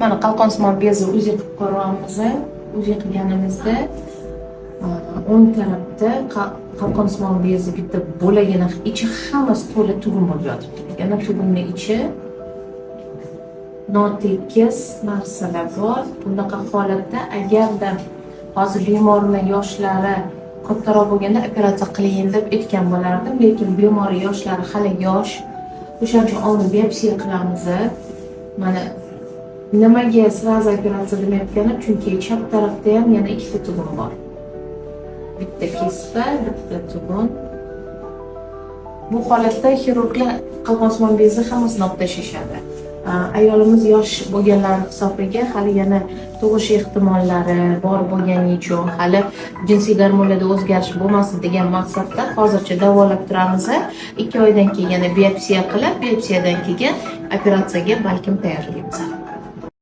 Mana qalqonsimon bezni uzi qilib ko'ryapmiz. Uzi qilganimizda o'ng tarafda qalqonsimon bezni bitta bo'lagini ichi hammasi to'la tugun bo'lib yotibdi. Yana tugunning ichi notekis narsalar bor. Bunaqa holatda agarda hozir bemorning yoshlari kattaroq bo'lganda operatsiya qiling deb aytgan bo'lardim, lekin bemor yoshlari hali yosh. O'shaning uchun oldin biopsiya qilamiz. Mana nimaga sразу operatsiya demayotganim, chunki chap tarafda ham yana ikkita tugun bor. Bitta kespa, bitta tugun. Bu holatda xirurglar qalqonsimon bezni hammasini olib tashlashadi. Ayolimiz yosh bo'lganlar hisobiga hali yana tug'ish ehtimollari bor bo'lgani uchun hali jinsiy gormonlarda o'zgarish bo'lmasin degan maqsadda hozircha davolab turamiz. 2 oydan keyin yana biopsiya qilib, biopsiyadan keyin operatsiyaga balkim tayyorlaymiz.